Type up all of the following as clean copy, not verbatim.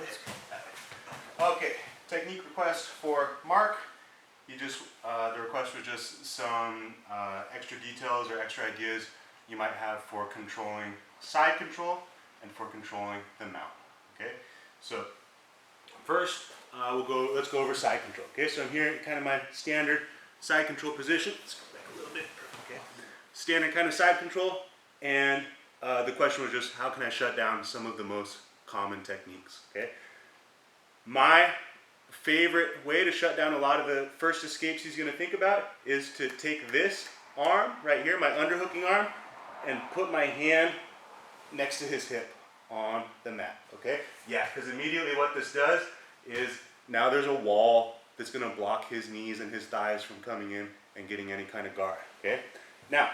let's go that way. Okay, technique request for Mark. The request was just some extra details or extra ideas you might have for controlling side control and for controlling the mount. Okay, so first let's go over side control. Okay, so I'm here in kind of my standard side control position. Let's go back a little bit. Okay, standard kind of side control, and the question was just how can I shut down some of the most common techniques. Okay, my favorite way to shut down a lot of the first escapes he's going to think about is to take this arm right here, my underhooking arm, and put my hand next to his hip on the mat. Okay? Yeah, because immediately what this does is now there's a wall that's going to block his knees and his thighs from coming in and getting any kind of guard. Okay? Now,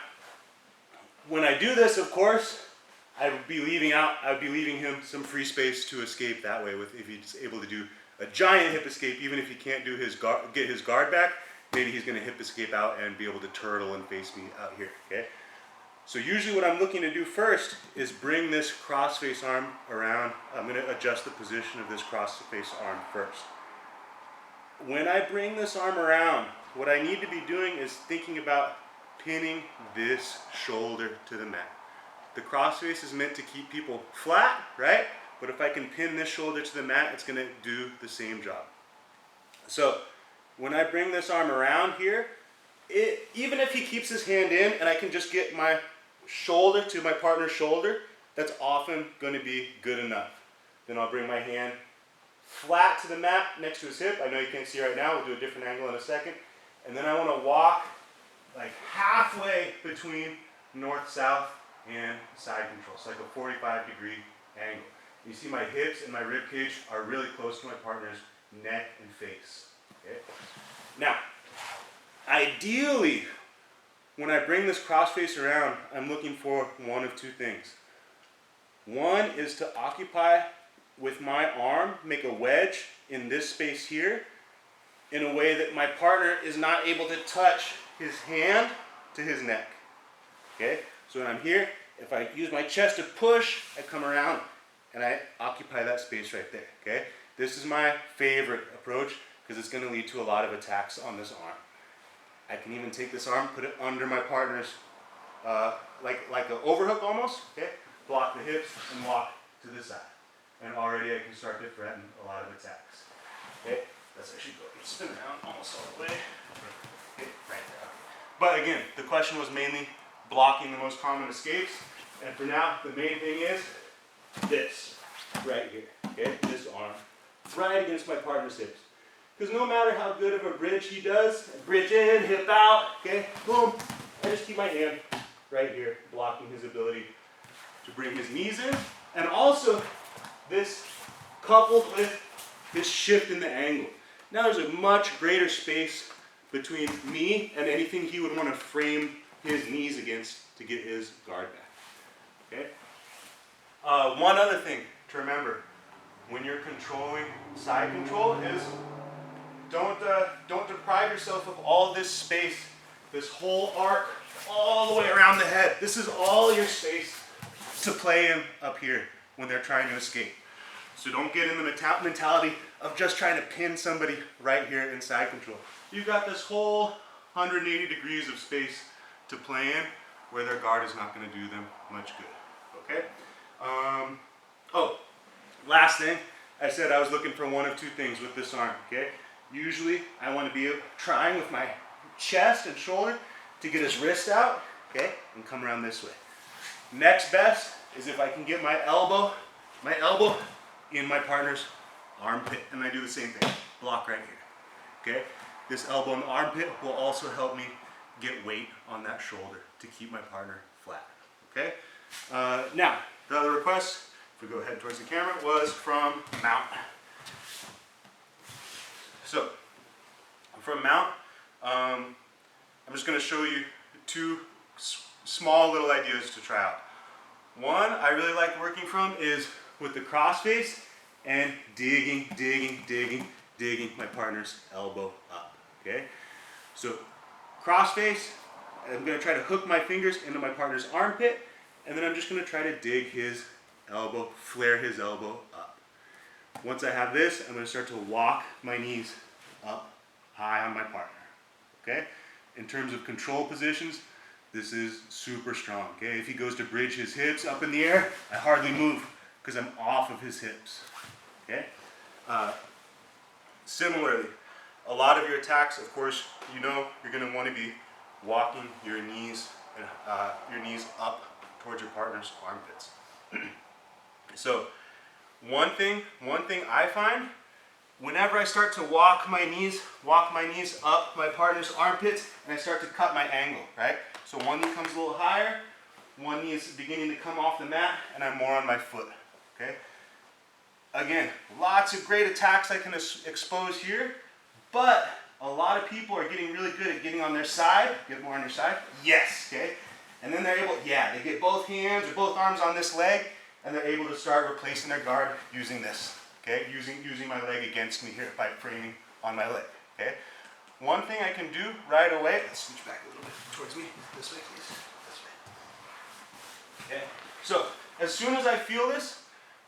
when I do this, of course, I would be leaving him some free space to escape that way if he's able to do a giant hip escape. Even if he can't do get his guard back, maybe he's going to hip escape out and be able to turtle and face me out here. Okay, so usually what I'm looking to do first is bring this cross-face arm around. I'm going to adjust the position of this cross-face arm first. When I bring this arm around, what I need to be doing is thinking about pinning this shoulder to the mat. The cross-face is meant to keep people flat, right? But if I can pin this shoulder to the mat, it's going to do the same job. So when I bring this arm around here, even if he keeps his hand in and I can just get my shoulder to my partner's shoulder, that's often going to be good enough. Then I'll bring my hand flat to the mat next to his hip. I know you can't see right now. We'll do a different angle in a second. And then I want to walk like halfway between north-south and side control. So like a 45-degree angle. You see my hips and my rib cage are really close to my partner's neck and face. Okay? Now, ideally, when I bring this cross face around, I'm looking for one of two things. One is to occupy with my arm, make a wedge in this space here, in a way that my partner is not able to touch his hand to his neck. Okay? So when I'm here, if I use my chest to push, I come around and I occupy that space right there, okay? This is my favorite approach because it's gonna lead to a lot of attacks on this arm. I can even take this arm, put it under my partner's, like an overhook almost, okay? Block the hips and walk to the side. And already I can start to threaten a lot of attacks. Okay, let's actually go spin around almost all the way. Okay, right there. But again, the question was mainly blocking the most common escapes. And for now, the main thing is this right here, okay? This arm right against my partner's hips. Because no matter how good of a bridge he does, bridge in, hip out, okay, boom, I just keep my hand right here, blocking his ability to bring his knees in. And also, this coupled with this shift in the angle. Now there's a much greater space between me and anything he would want to frame his knees against to get his guard back, okay? One other thing to remember when you're controlling side control is don't deprive yourself of all this space, this whole arc all the way around the head. This is all your space to play in up here when they're trying to escape. So don't get in the mentality of just trying to pin somebody right here in side control. You've got this whole 180 degrees of space to play in where their guard is not going to do them much good, okay? Oh, last thing, I said I was looking for one of two things with this arm, okay? Usually I want to be trying with my chest and shoulder to get his wrist out, okay, and come around this way. Next best is if I can get my elbow in my partner's armpit, and I do the same thing, block right here, okay? This elbow in the armpit will also help me get weight on that shoulder to keep my partner flat, okay? Now, the other request, if we go ahead towards the camera, was from mount. So, from mount, I'm just going to show you two small little ideas to try out. One I really like working from is with the cross face and digging my partner's elbow up, okay? So, cross face, I'm going to try to hook my fingers into my partner's armpit, and then I'm just going to try to dig his elbow, flare his elbow up. Once I have this, I'm going to start to walk my knees up high on my partner. Okay? In terms of control positions, this is super strong. Okay? If he goes to bridge his hips up in the air, I hardly move because I'm off of his hips. Okay? Similarly, a lot of your attacks, of course, you know you're going to want to be walking your knees up towards your partner's armpits. So one thing I find, whenever I start to walk my knees up my partner's armpits, and I start to cut my angle, right? So one knee comes a little higher, one knee is beginning to come off the mat, and I'm more on my foot, okay? Again, lots of great attacks I can expose here, but a lot of people are getting really good at getting on their side. Get more on your side. Yes, okay? And then they're able, they get both hands or both arms on this leg, and they're able to start replacing their guard using this, okay? Using my leg against me here by framing on my leg, okay? One thing I can do right away, let's switch back a little bit towards me. This way, please. This way. Okay? So, as soon as I feel this,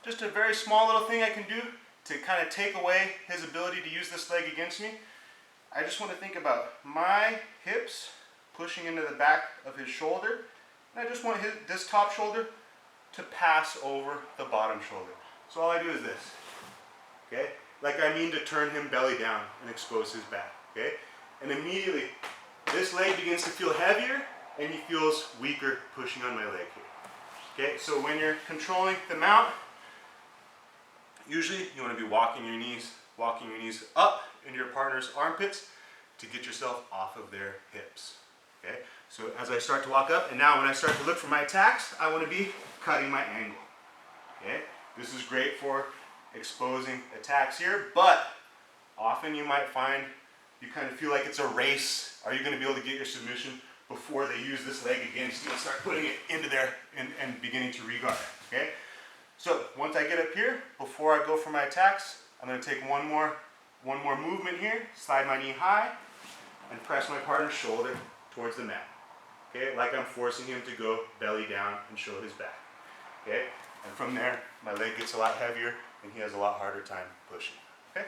just a very small little thing I can do to kind of take away his ability to use this leg against me. I just want to think about my hips pushing into the back of his shoulder, and I just want this top shoulder to pass over the bottom shoulder. So all I do is this, okay? Like I mean to turn him belly down and expose his back, okay? And immediately, this leg begins to feel heavier, and he feels weaker pushing on my leg here. Okay, so when you're controlling the mount, usually you want to be walking your knees up into your partner's armpits to get yourself off of their hips. Okay, so as I start to walk up, and now when I start to look for my attacks, I want to be cutting my angle. Okay, this is great for exposing attacks here, but often you might find you kind of feel like it's a race. Are you going to be able to get your submission before they use this leg against you and start putting it into there and beginning to regard? Okay. So once I get up here, before I go for my attacks, I'm going to take one more movement here, slide my knee high, and press my partner's shoulder towards the mat. Okay, like I'm forcing him to go belly down and show his back. Okay, and from there, my leg gets a lot heavier, and he has a lot harder time pushing. Okay.